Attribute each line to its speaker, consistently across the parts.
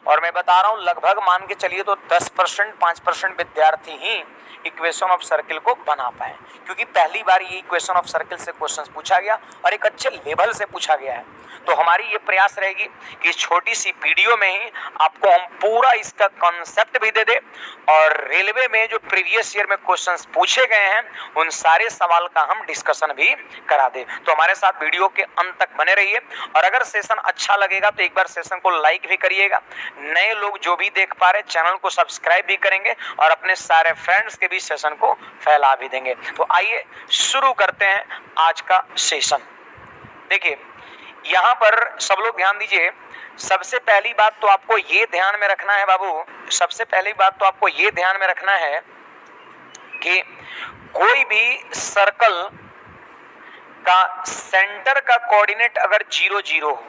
Speaker 1: और मैं बता रहा हूँ लगभग मान के चलिए तो 10% 5% विद्यार्थी ही इक्वेशन ऑफ सर्किल को बना पाए, क्योंकि पहली बार ये इक्वेशन ऑफ सर्किल से क्वेश्चन पूछा गया और एक अच्छे लेवल से पूछा गया है। तो हमारी ये प्रयास रहेगी कि इस छोटी सी वीडियो में ही आपको हम पूरा इसका कॉन्सेप्ट भी दे दे और रेलवे में जो प्रीवियस ईयर में क्वेश्चंस पूछे गए हैं उन सारे सवाल का हम डिस्कशन भी करा दे। तो हमारे साथ वीडियो के अंत तक बने रहिए और अगर सेशन अच्छा लगेगा तो एक बार सेशन को लाइक भी करिएगा। नए लोग जो भी देख पा रहे चैनल को सब्सक्राइब भी करेंगे और अपने सारे फ्रेंड्स के भी सेशन को फैला भी देंगे। तो आइए शुरू करते हैं आज का सेशन। देखिए यहाँ पर सब लोग ध्यान दीजिए। सबसे पहली बात तो आपको ये ध्यान में रखना है बाबू, सबसे पहली बात तो आपको ये ध्यान में रखना है कि कोई भी सर्कल का सेंटर का कोऑर्डिनेट अगर 0 0 हो,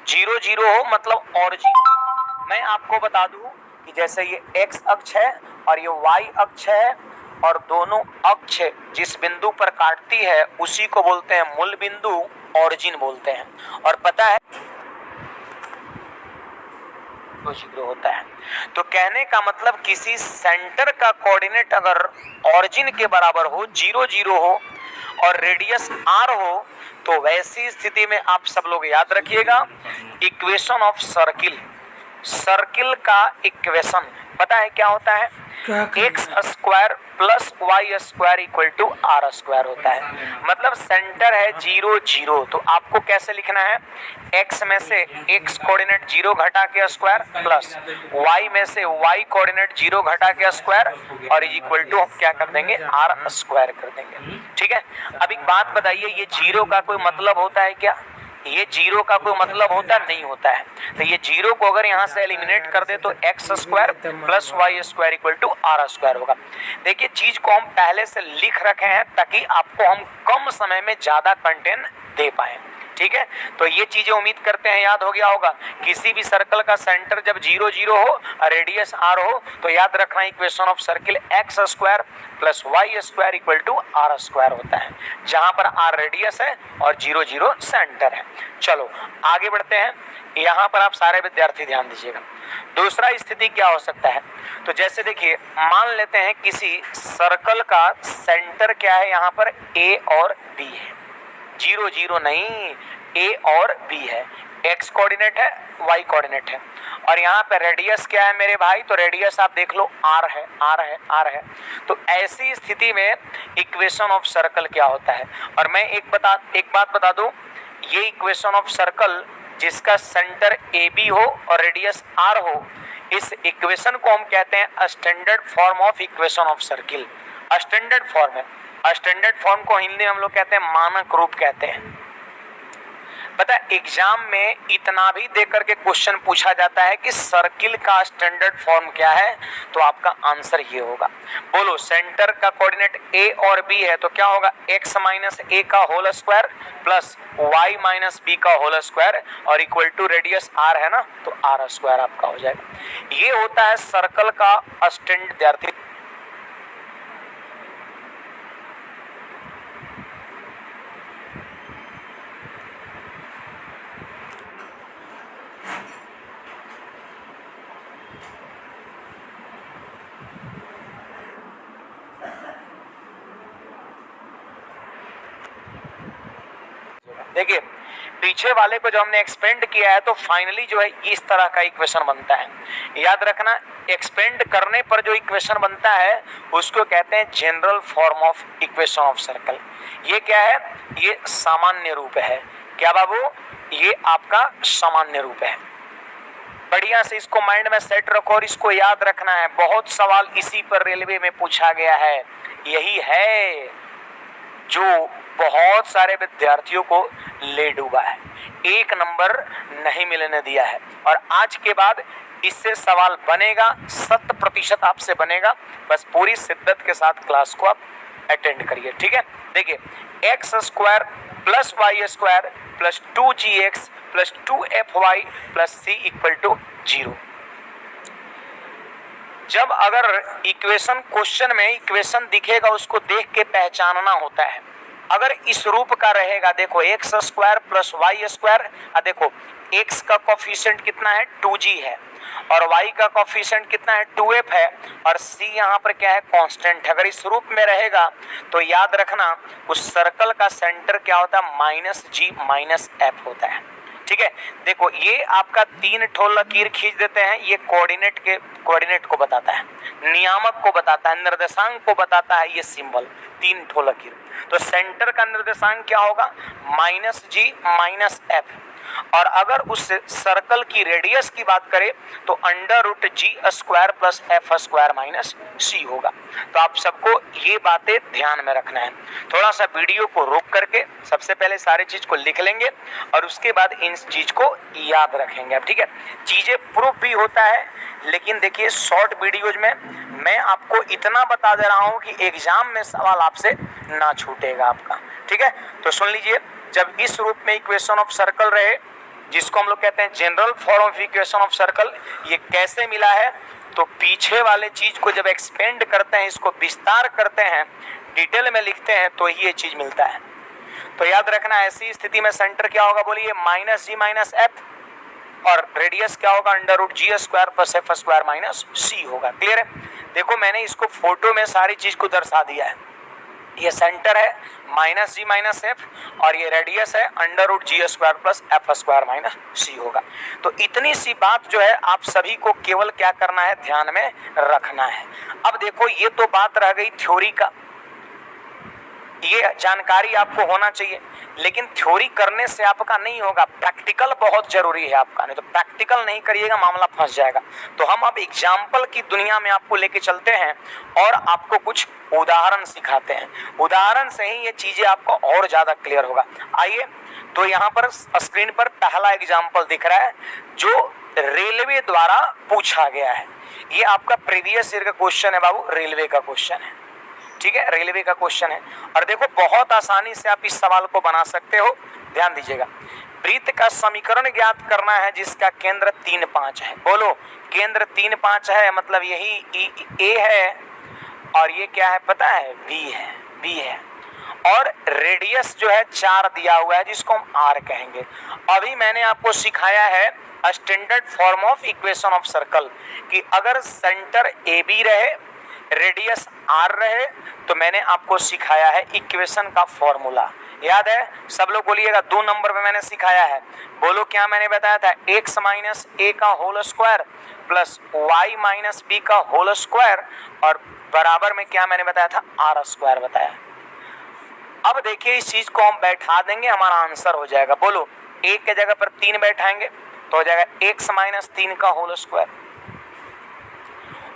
Speaker 1: 0 0 हो मतलब ऑरिजिन। मैं आपको बता दूं कि जैसे ये x अक्ष है और ये y अक्ष है और दोनों अक्ष जिस बिंदु पर काटती है उसी को बोलते हैं मूल बिंदु, ऑरिजिन बोलते हैं। और पता है 0 होता है। तो कहने का मतलब किसी सेंटर का कोऑर्डिनेट अगर ऑरिजिन के बराबर हो, 0 0 हो और रेडियस r हो, तो वैसी स्थिति में आप सब लोग याद रखिएगा इक्वेशन ऑफ सर्किल, सर्किल का इक्वेशन पता है क्या होता है? X square plus y square equal to r square होता है। मतलब सेंटर है 0 0, तो आपको कैसे लिखना है? x में से x कोऑर्डिनेट 0 घटा के स्क्वायर प्लस y में से y कोऑर्डिनेट 0 घटा के स्क्वायर और इक्वल टू हम क्या कर देंगे? आर स्क्वायर कर देंगे। ठीक है। अब एक बात बताइए, ये 0 का कोई मतलब होता है क्या? ये 0 का कोई मतलब होता नहीं होता है। तो ये 0 को अगर यहाँ से एलिमिनेट कर दे तो x square plus y square equal to r square होगा। देखिए चीज को हम पहले से लिख रखे हैं ताकि आपको हम कम समय में ज्यादा कंटेंट दे पाए। ठीक है, तो ये चीजें उम्मीद करते हैं याद हो गया होगा। किसी भी सर्कल का सेंटर जब 0 0 हो और रेडियस r हो तो याद रखना equation of circle x square plus y square equal to r square होता है, जहां पर r रेडियस है और 0 0 सेंटर है। चलो आगे बढ़ते हैं। यहाँ पर आप सारे विद्यार्थी ध्यान दीजिएगा। दूसरा स्थिति क्या हो सकता है? तो जैसे देखिए मान लेते हैं किसी सर्कल का सेंटर क्या है, यहाँ पर a और b है। 0 0 नहीं, a और b है। x कोऑर्डिनेट है, y कोऑर्डिनेट है और यहाँ पे रेडियस क्या है मेरे भाई? तो रेडियस आप देख लो r है, r है, r है। तो ऐसी स्थिति में इक्वेशन ऑफ सर्कल क्या होता है? और मैं एक बात बता दूं, ये इक्वेशन ऑफ सर्कल जिसका सेंटर AB हो और रेडियस r हो, इस इक्वेशन को हम कहते हैं standard form of equation of circle. Standard form है। स्टैंडर्ड फॉर्म को हिंदी में हम लोग कहते हैं मानक रूप कहते हैं। पता है एग्जाम में इतना भी दे करके क्वेश्चन पूछा जाता है कि सर्किल का स्टैंडर्ड फॉर्म क्या है, तो आपका आंसर ये होगा। बोलो सेंटर का कोऑर्डिनेट a और b है तो क्या होगा? x माइनस a का whole square plus y minus b का होल स्क्वायर और इक्वल टू रेडियस r है ना, तो r स्क्वायर आपका हो जाएगा। ये होता है सर्कल का स्टैंडर्ड। विद्यार्थी देखिए पीछे वाले को जो हमने एक्सपेंड किया है तो फाइनली जो है इस तरह का इक्वेशन बनता है। याद रखना एक्सपेंड करने पर जो इक्वेशन बनता है उसको कहते हैं general form of equation of circle. ये क्या है? ये सामान्य रूप है। क्या बाबू? ये आपका सामान्य रूप है। बढ़िया से इसको माइंड में सेट रखो और इसको याद रखना है। बहुत सवाल इसी पर रेलवे में पूछा गया है। यही है जो बहुत सारे विद्यार्थियों को ले डूबा है, 1 नंबर नहीं मिलने दिया है। और आज के बाद इससे सवाल बनेगा, 100% आपसे बनेगा। बस पूरी शिद्दत के साथ क्लास को आप अटेंड करिए। ठीक है। देखिए x square plus y square plus 2gx plus 2fy plus c equal to 0। जब अगर इक्वेशन क्वेश्चन में इक्वेशन दिखेगा उसको देख के पहचानना होता है। अगर इस रूप का रहेगा, देखो x square plus y square, देखो एक्स का कोफिशिएंट कितना है? 2g है और y का कोफिशिएंट कितना है 2f है और c यहाँ पर क्या है कांस्टेंट। अगर इस रूप में रहेगा तो याद रखना उस सर्कल का सेंटर क्या होता है -g -f होता है। ठीक है, देखो ये आपका 3 ठो लकीर खींच देते हैं, ये कोऑर्डिनेट को बताता है, नियामक को बताता है, निर्देशांक को बताता है ये सिंबल 3 ठो लकीर। तो सेंटर का निर्देशांक क्या होगा -g -f। और अगर उस सर्कल की रेडियस की बात करें तो √g² + f² - c होगा। तो आप सबको ये बातें ध्यान में रखना है। थोड़ा सा वीडियो को रोक करके सबसे पहले सारी चीज को लिख लेंगे और उसके बाद इन चीज को याद रखेंगे। अब ठीक है, चीजें प्रूफ भी होता है, लेकिन देखिए शॉर्ट वीडियोज में मैं आपको इतना बता दे रहा हूं कि एग्जाम में सवाल आपसे ना छूटेगा आपका। ठीक है, तो सुन लीजिए, जब इस रूप में इक्वेशन ऑफ सर्कल रहे जिसको हम लोग कहते हैं general form of equation of circle, ये कैसे मिला है तो पीछे वाले चीज को जब एक्सपेंड करते हैं, इसको विस्तार करते हैं, डिटेल में लिखते हैं तो ही ये चीज मिलता है। तो याद रखना ऐसी स्थिति में सेंटर क्या होगा बोलिए -g -f और रेडियस क्या होगा √g² + f² - c होगा। क्लियर है? देखो मैंने इसको फोटो में सारी चीज को दर्शा दिया है। ये सेंटर है -g -f और ये रेडियस है √g² + f² - c होगा। तो इतनी सी बात जो है आप सभी को केवल क्या करना है ध्यान में रखना है। अब देखो ये तो बात रह गई थ्योरी का, ये जानकारी आपको होना चाहिए, लेकिन थ्योरी करने से आपका नहीं होगा, प्रैक्टिकल बहुत जरूरी है आपका, नहीं तो प्रैक्टिकल नहीं करिएगा मामला फंस जाएगा। तो हम अब एग्जाम्पल की दुनिया में आपको लेके चलते हैं और आपको कुछ उदाहरण सिखाते हैं। उदाहरण से ही ये चीजें आपको और ज्यादा क्लियर होगा। आइए, तो यहाँ पर स्क्रीन पर पहला एग्जाम्पल दिख रहा है जो रेलवे द्वारा पूछा गया है। ये आपका प्रीवियस ईयर का क्वेश्चन है बाबू, रेलवे का क्वेश्चन है। ठीक है, रेलवे का क्वेश्चन है और देखो बहुत आसानी से आप इस सवाल को बना सकते हो। ध्यान दीजिएगा, वृत्त का समीकरण ज्ञात करना है जिसका केंद्र 3, 5 है। बोलो, केंद्र 3, 5 है, मतलब यही ए है और ये क्या है पता है बी है और रेडियस जो है 4 दिया हुआ है जिसको हम आर कहेंगे। अभी मैंने आपको सिखाया है standard form of equation of circle कि अगर सेंटर ए बी रहे, रेडियस आर रहे, तो मैंने आपको सिखाया है इक्वेशन का फॉर्मूला। याद है? सब लोग बोलिएगा, 2 नंबर पे मैंने सिखाया है। बोलो क्या मैंने बताया था, x - a का whole square plus y - b का होल स्क्वायर और बराबर में क्या मैंने बताया था r² बताया। अब देखिए इस चीज को हम बैठा देंगे, हमारा आंसर हो जाएगा। बोलो, a के जगह पर 3 बैठाएंगे तो हो जाएगा x - 3 का होल स्क्वायर,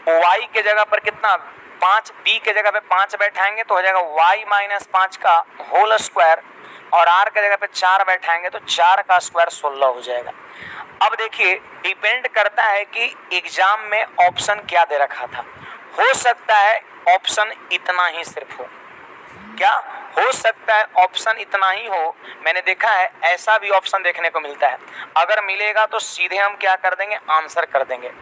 Speaker 1: y के जगह पर कितना 5, b के जगह पे 5 बैठाएंगे तो हो जाएगा y - 5 का होल स्क्वायर और r के जगह पे 4 बैठाएंगे तो 4 का स्क्वायर 16 हो जाएगा। अब देखिए डिपेंड करता है कि एग्जाम में ऑप्शन क्या दे रखा था। हो सकता है ऑप्शन इतना ही सिर्फ हो, क्या हो सकता है ऑप्शन इतना ही हो। मैंने देखा है ऐसा भी ऑप्शन देखने को मिलता है। अगर मिलेगा तो सीधे हम क्या कर देंगे आंसर कर देंगे,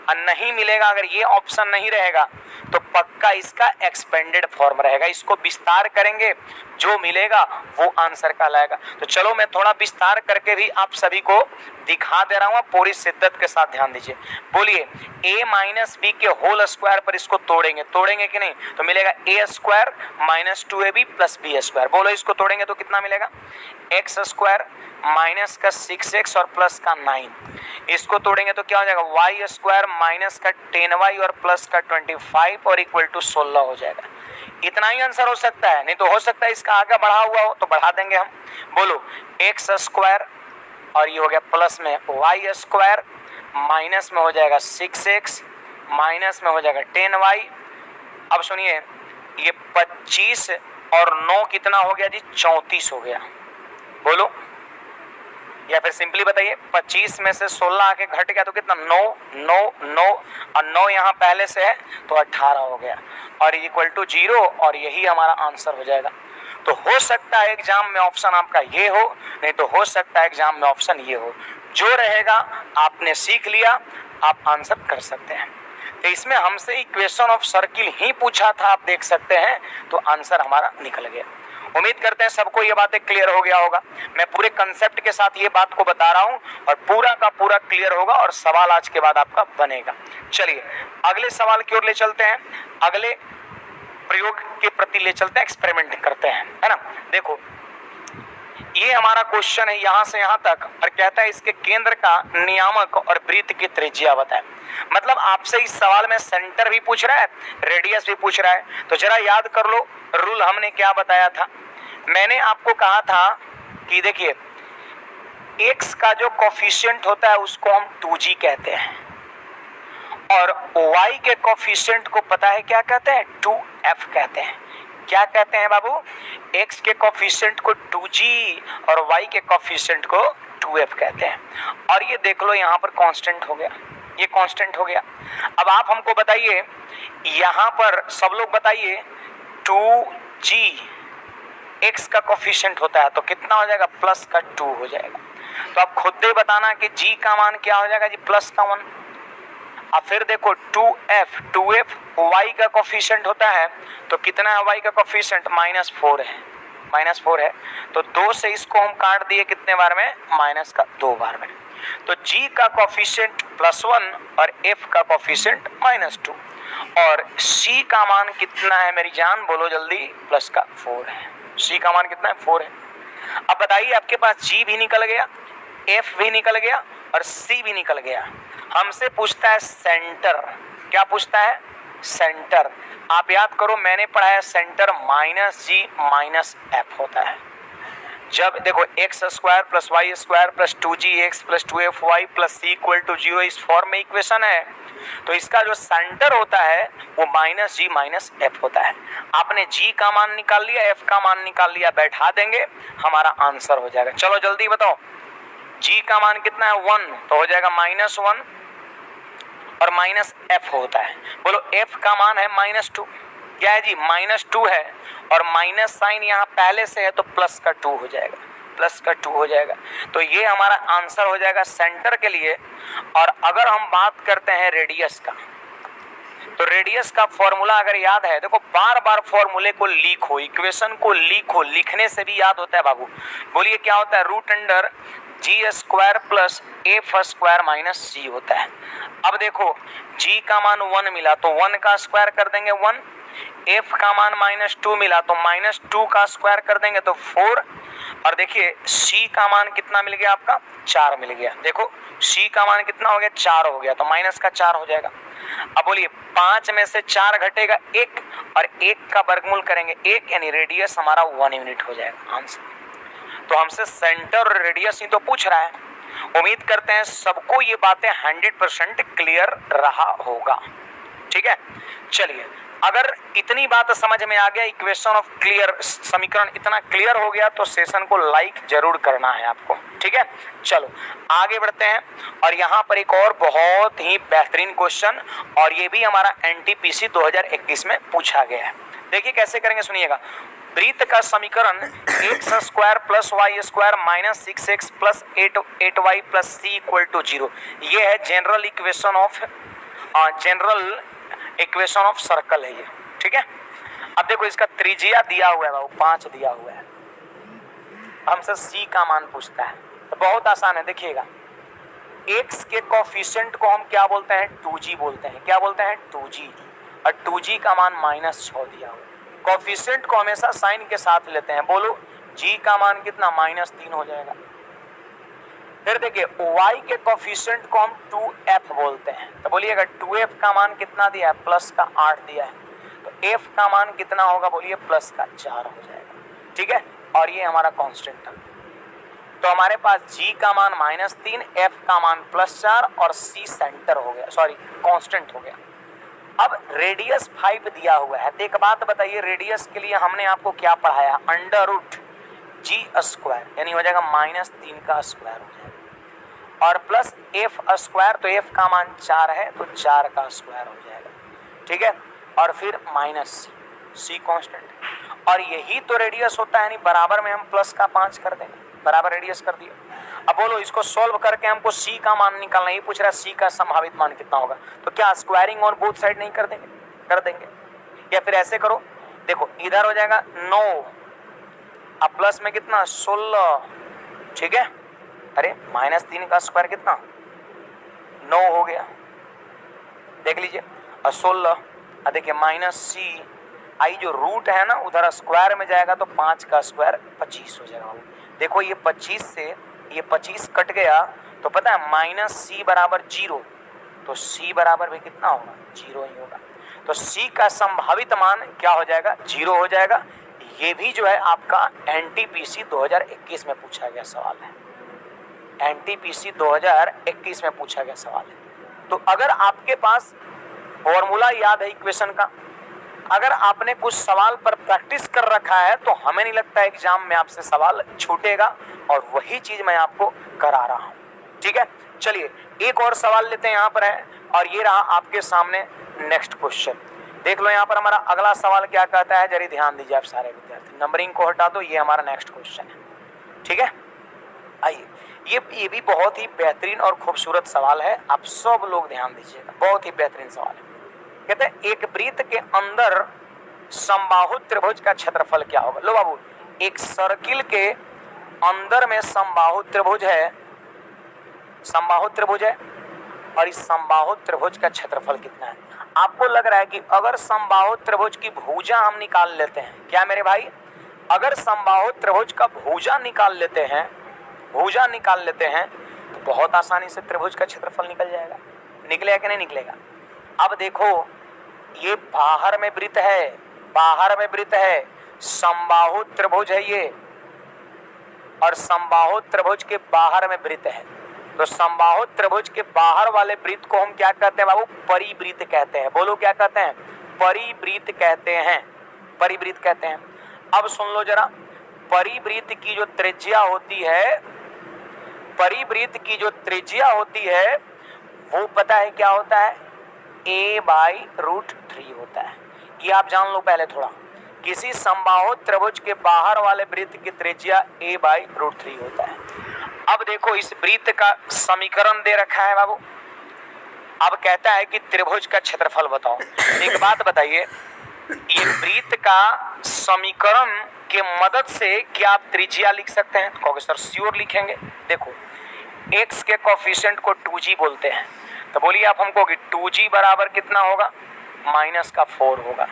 Speaker 1: और नहीं मिलेगा, अगर ये ऑप्शन नहीं रहेगा तो पक्का इसका एक्सपेंडेड फॉर्म रहेगा, इसको विस्तार करेंगे, जो मिलेगा वो आंसर कहलाएगा। तो चलो मैं थोड़ा विस्तार करके भी आप सभी को दिखा दे रहा हूँ, पूरी शिद्दत के साथ ध्यान दीजिए। बोलिए a - b के होल स्क्वायर पर इसको तोड़ेंगे कि नहीं, तो मिलेगा a² - 2ab + b²। बोलो इसको तोड़ेंगे तो कितना मिलेगा x² माइनस का 6x और प्लस का 9। इसको तोड़ेंगे तो क्या हो जाएगा y² माइनस का 10y और प्लस का 25 और इक्वल टू 16 हो जाएगा। इतना ही आंसर हो सकता है, नहीं तो हो सकता है इसका आगे बढ़ा हुआ हो तो बढ़ा देंगे हम। बोलो x² और ये हो गया प्लस में y² माइनस में हो जाएगा 6x माइनस में हो जाएगा 10y। अब सुनिए ये 25 और 9 कितना हो गया जी 34 हो गया। बोलो, या फिर सिंपली बताइए 25 में से 16 आके घट गया तो कितना 9 और 9 यहाँ पहले से है तो 18 हो गया और इक्वल टू 0 और यही हमारा आंसर हो जाएगा। तो हो सकता है एग्जाम में ऑप्शन आपका ये हो, नहीं तो हो सकता है एग्जाम में ऑप्शन ये हो। जो रहेगा आपने सीख लिया, आप आंसर कर सकते हैं। तो इसमें हमसे इक्वेशन ऑफ सर्किल ही पूछा था, आप देख सकते हैं, तो आंसर हमारा निकल गया। उम्मीद करते हैं सबको ये बातें क्लियर हो गया होगा। मैं पूरे कंसेप्ट के साथ ये बात को बता रहा हूं और पूरा का पूरा क्लियर होगा और सवाल आज के बाद आपका बनेगा। चलिए अगले सवाल की ओर ले चलते हैं, अगले प्रयोग के प्रति ले चलते हैं, एक्सपेरिमेंट करते हैं, है ना। देखो ये हमारा क्वेश्चन है यहां से यहां तक और कहता है इसके केंद्र का नियामक और वृत्त की त्रिज्या बताएं। मतलब आपसे इस सवाल में सेंटर भी पूछ रहा है, रेडियस भी पूछ रहा है। तो जरा याद कर लो रूल हमने क्या बताया था। मैंने आपको कहा था कि देखिए x का जो कोफिशिएंट होता है उसको हम 2g कहते हैं और y के कोफिशिएंट को पता है क्या कहते हैं, 2f कहते हैं। क्या कहते हैं बाबू, x के कोफिशिएंट को 2g और y के कोफिशिएंट को 2f कहते हैं। और ये देख लो यहाँ पर कांस्टेंट हो गया, ये कांस्टेंट हो गया। अब आप हमको बताइए यहाँ पर सब लोग बताइए 2g x का कोफिशिएंट होता है तो कितना हो जाएगा, प्लस का 2 हो जाएगा। तो आप खुद ही बताना कि g का मान क्या हो जाएगा जी, प्लस का 1। अब फिर देखो 2f y का कोफिशिएंट होता है तो कितना है y का कोफिशिएंट, -4 है, -4 है। तो 2 से इसको हम काट दिए कितने बार में, माइनस का 2 बार में। तो g का कोफिशिएंट +1 और f का कोफिशिएंट -2 और c का मान कितना है मेरी जान, बोलो जल्दी, प्लस का 4 है। c का मान कितना है, 4 है। अब बताइए आपके पास g भी निकल गया, f भी निकल गया और c भी निकल गया। हमसे पूछता है सेंटर, क्या पूछता है, सेंटर। आप याद करो मैंने पढ़ाया सेंटर -g-f होता है। जब देखो x² + y² + 2gx + 2fy + c = 0 इस फॉर्म में इक्वेशन है तो इसका जो सेंटर होता है वो -g-f होता है। आपने g का मान निकाल लिया, f का मान निकाल लिया, बैठा देंगे हमारा आंसर हो जाएगा। चलो जल्दी बताओ, g का मान कितना है, 1 तो हो जाएगा -1 और -f होता है। बोलो f का मान है -2, क्या है जी, -2 है और माइनस साइन यहाँ पहले से है तो प्लस का 2 हो जाएगा, प्लस का 2 हो जाएगा। तो ये हमारा आंसर हो जाएगा सेंटर के लिए। और अगर हम बात करते हैं रेडियस का, तो रेडियस का फॉर्मूला अगर याद है, देखो बार बार फॉर्मूले को लीक हो, इक्वेशन को लीक हो, लिखने से भी याद होता है बाबू। बोलिए क्या होता है, √g² + f² - c होता है। अब देखो g का मान 1 मिला तो 1 का स्क्वायर कर देंगे 1, f का मान -2 मिला तो -2 का स्क्वायर कर देंगे तो 4 और देखिए c का मान कितना मिल गया आपका, 4 मिल गया। देखो c का मान कितना हो गया, 4 हो गया तो -4 हो जाएगा। अब बोलिए 5 में से 4 घटेगा 1 और 1 का वर्गमूल करेंगे 1 यानी रेडियस हमारा 1 यूनिट हो जाएगा आंसर। तो हमसे सेंटर और रेडियस ही तो पूछ रहा है। उम्मीद करते हैं सबको ये बातें 100% क्लियर रहा होगा, ठीक है। चलिए अगर इतनी बात समझ में आ गया, इक्वेशन ऑफ क्लियर, समीकरण इतना क्लियर हो गया तो सेशन को लाइक जरूर करना है आपको, ठीक है। चलो आगे बढ़ते हैं और यहाँ पर एक और बहुत ही बेहतरीन क्वेश्चन और ये भी हमारा NTPC 2021 में पूछा गया है। देखिए कैसे करेंगे, सुनिएगा। वृत्त का समीकरण x² + y² - 6x + 8y + c = 0, ये है जनरल इक्वेशन ऑफ सर्कल है ये, ठीक है। अब देखो इसका त्रिज्या दिया हुआ है बाबू, 5 दिया हुआ है। हमसे c का मान पूछता है तो बहुत आसान है, देखिएगा x के कोफिशिएंट को हम क्या बोलते हैं, 2g बोलते हैं। क्या बोलते हैं, 2g, और 2g का मान -6 दिया हुआ है। कोफिशिएंट को हमेशा साइन के साथ लेते हैं। बोलो g का मान कितना, -3 हो जाएगा। फिर देखिए y के कोफिशिएंट को हम 2f बोलते हैं तो बोलिएगा 2f का मान कितना दिया है, प्लस का 8 दिया है तो f का मान कितना होगा, बोलिए प्लस का 4 हो जाएगा, ठीक है। और ये हमारा कांस्टेंट है तो हमारे पास g का मान -3, f का मान +4 और c सेंटर हो गया, सॉरी कांस्टेंट हो गया। अब रेडियस 5 दिया हुआ है तो एक बात बताइए, रेडियस के लिए हमने आपको क्या पढ़ाया, √g² यानी हो जाएगा -3 का स्क्वायर हो जाएगा और प्लस f² तो f का मान 4 है तो 4 का स्क्वायर हो जाएगा, ठीक है। और फिर -c कांस्टेंट और यही तो रेडियस होता है, यानी बराबर में हम प्लस का 5 कर देंगे, बराबर रेडियस कर दिया। अब बोलो इसको सॉल्व करके हमको c का मान निकालना, ये पूछ रहा है c का संभावित मान कितना होगा, तो क्या स्क्वायरिंग और बोथ साइड नहीं कर देंगे, कर देंगे। या फिर ऐसे करो, देखो इधर हो जाएगा 9 अब प्लस में कितना 16, ठीक है। अरे -3 का स्क्वायर कितना 9 हो गया, देख लीजिए। और 16 देखिए -c आई जो रूट है ना उधर स्क्वायर में जाएगा तो 5 का स्क्वायर 25 हो जाएगा। देखो ये 25 से ये 25 कट गया तो पता है -c बराबर 0, तो c बराबर भी कितना होगा 0 ही होगा। तो c का संभावित मान क्या हो जाएगा 0 हो जाएगा। ये भी जो है आपका NTPC 2021 में पूछा गया सवाल है, NTPC 2021 में पूछा गया सवाल है। तो अगर आपके पास फॉर्मूला याद है इक्वेशन का, अगर आपने कुछ सवाल पर प्रैक्टिस कर रखा है तो हमें नहीं लगता एग्जाम में आपसे सवाल छूटेगा, और वही चीज मैं आपको करा रहा हूं, ठीक है। चलिए एक और सवाल लेते हैं यहाँ पर है, और ये रहा आपके सामने नेक्स्ट क्वेश्चन। देख लो यहाँ पर हमारा अगला सवाल क्या कहता है, जरा ध्यान दीजिए आप सारे विद्यार्थी, नंबरिंग को हटा दो, ये हमारा नेक्स्ट क्वेश्चन है, ठीक है। आइए ये भी बहुत ही बेहतरीन और खूबसूरत सवाल है, आप सब लोग ध्यान दीजिएगा, बहुत ही बेहतरीन सवाल है। कहते हैं एक वृत्त के अंदर समबाहु त्रिभुज का क्षेत्रफल क्या होगा। लो बाबू, एक सर्किल के अंदर में समबाहु त्रिभुज है, समबाहु त्रिभुज है, और इस समबाहु त्रिभुज का क्षेत्रफल कितना है। आपको लग रहा है कि अगर समबाहु त्रिभुज की भुजा हम निकाल लेते हैं, क्या मेरे भाई, अगर समबाहु त्रिभुज का भुजा निकाल लेते हैं, भुजा निकाल लेते हैं तो बहुत आसानी से त्रिभुज का क्षेत्रफल निकल जाएगा। निकलेगा कि नहीं निकलेगा। अब देखो ये बाहर में वृत्त है, बाहर में वृत्त है, समबाहु त्रिभुज है ये, और समबाहु त्रिभुज के बाहर में वृत्त है। तो समबाहु त्रिभुज के बाहर वाले वृत्त को हम क्या कहते हैं बाबू, परिवृत्त कहते हैं। बोलो क्या कहते हैं, परिवृत्त कहते हैं, परिवृत्त कहते हैं। अब सुन लो जरा, परिवृत्त की जो त्रिज्या होती है, परिवृत्त की जो त्रिज्या होती है वो पता है क्या होता है, a/√3 होता है। ये आप जान लो पहले थोड़ा, किसी समबाहु त्रिभुज के बाहर वाले वृत्त की त्रिज्या a/√3 होता है। अब देखो इस वृत्त का समीकरण दे रखा है बाबू, अब कहता है कि त्रिभुज का क्षेत्रफल बताओ। एक बात बताइए, ये वृत्त का समीकरण के मदद से क्या आप त्रिज्या लिख सकते हैं। कहोगे सर श्योर लिखेंगे। देखो x के कोफिशिएंट को 2g बोलते हैं, तो बोलिए आप हमको कि 2g बराबर कितना होगा, -4 होगा।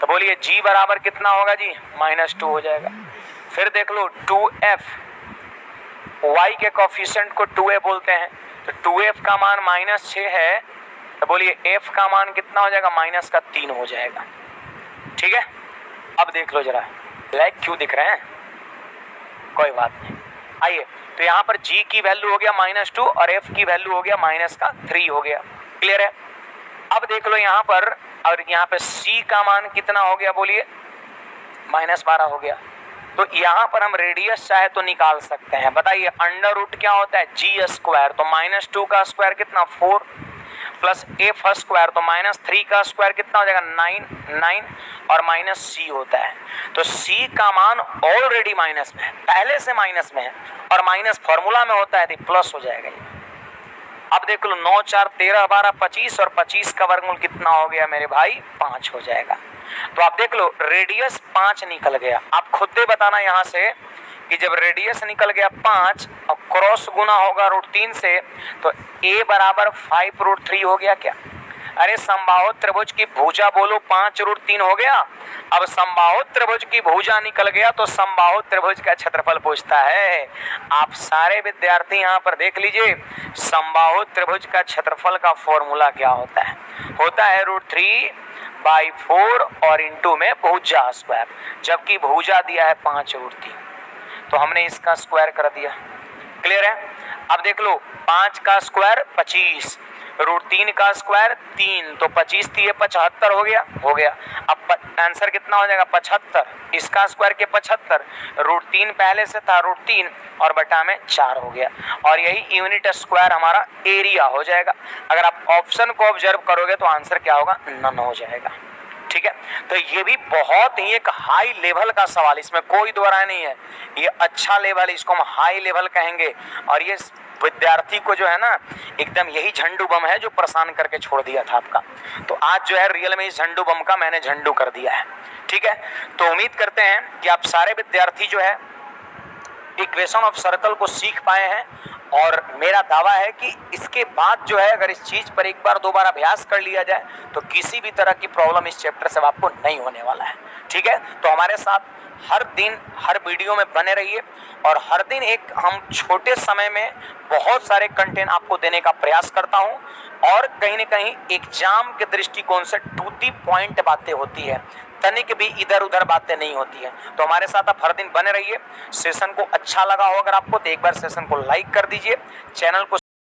Speaker 1: तो बोलिए g बराबर कितना होगा जी, -2 हो जाएगा। फिर देख लो 2f, y के कोफिशिएंट को 2a बोलते हैं, तो 2f का मान -6 है, तो बोलिए f का मान कितना हो जाएगा, -3 हो जाएगा, ठीक है। अब देख लो जरा, ब्लैक क्यों दिख रहे हैं, कोई बात नहीं। आइए तो यहाँ पर g की वैल्यू हो गया -2 और f की वैल्यू हो गया -3 हो गया, क्लियर है। अब देख लो यहाँ पर, और यहाँ पे c का मान कितना हो गया, बोलिए -12 हो गया। तो यहाँ पर हम रेडियस चाहे तो निकाल सकते हैं। बताइए अंडर रूट क्या होता है, g², तो -2 का स्क्वायर कितना 4, प्लस f² तो -3 का स्क्वायर कितना हो जाएगा 9, और -c होता है। तो c का मान ऑलरेडी माइनस में है, पहले से माइनस में है, और माइनस फॉर्मूला में होता है तो प्लस हो जाएगा ये। अब देख लो 9, 4, 13, 12, 25, और 25 का वर्गमूल कितना हो गया मेरे भाई 5 हो जाएगा। तो आप देख लो रेडियस 5 निकल गया। आप खुद से बताना यहाँ से कि जब रेडियस निकल गया 5 और क्रॉस गुना होगा √3 से, तो a बराबर 5√3 हो गया क्या। अरे समबाहु त्रिभुज की भुजा बोलो 5√3 हो गया। अब समबाहु त्रिभुज की भुजा निकल गया तो समबाहु त्रिभुज का क्षेत्रफल पूछता है। आप सारे विद्यार्थी यहाँ पर देख लीजिए, समबाहु त्रिभुज का क्षेत्रफल का फॉर्मूला क्या होता है, होता है √3/4 और इंटू में भुजा स्क्वायर, जबकि भुजा दिया है 5√3, तो हमने इसका स्क्वायर कर दिया, क्लियर है। अब देख लो 5 का स्क्वायर 25, √3 का स्क्वायर 3, तो 25 3 75 हो गया। अब आंसर कितना हो जाएगा 75, इसका स्क्वायर के 75, √3 पहले से था √3 और बटा में 4 हो गया, और यही यूनिट स्क्वायर हमारा एरिया हो जाएगा। अगर आप ऑप्शन को ऑब्जर्व करोगे तो आंसर क्या होगा, नन हो जाएगा, ठीक है। तो ये भी बहुत ही एक हाई लेवल का सवाल, इसमें कोई दो राय नहीं है, ये अच्छा लेवल, इसको हम हाई लेवल कहेंगे। और ये विद्यार्थी को जो है ना एकदम यही झंडू बम है जो परेशान करके छोड़ दिया था आपका। तो आज जो है रियल में इस झंडू बम का मैंने झंडू कर दिया है, ठीक है। तो उम्मीद करते हैं कि आप सारे विद्यार्थी जो है इक्वेशन ऑफ सर्कल को सीख पाए हैं और मेरा दावा है कि इसके बाद जो है अगर इस चीज पर एक बार दो बार अभ्यास कर लिया जाए तो किसी भी तरह की प्रॉब्लम इस चैप्टर से आपको नहीं होने वाला है। ठीक है, तो हमारे साथ हर दिन हर वीडियो में बने रहिए और हर दिन एक हम छोटे समय में बहुत सारे कंटेंट आपको देने का प्रयास करता हूं और कहीं ना कहीं एग्जाम के दृष्टिकोण से टू दी पॉइंट बातें होती है, तनिक भी इधर उधर बातें नहीं होती है। तो हमारे साथ आप हर दिन बने रहिए। सेशन को अच्छा लगा हो अगर आपको तो एक बार सेशन को लाइक कर दीजिए, चैनल को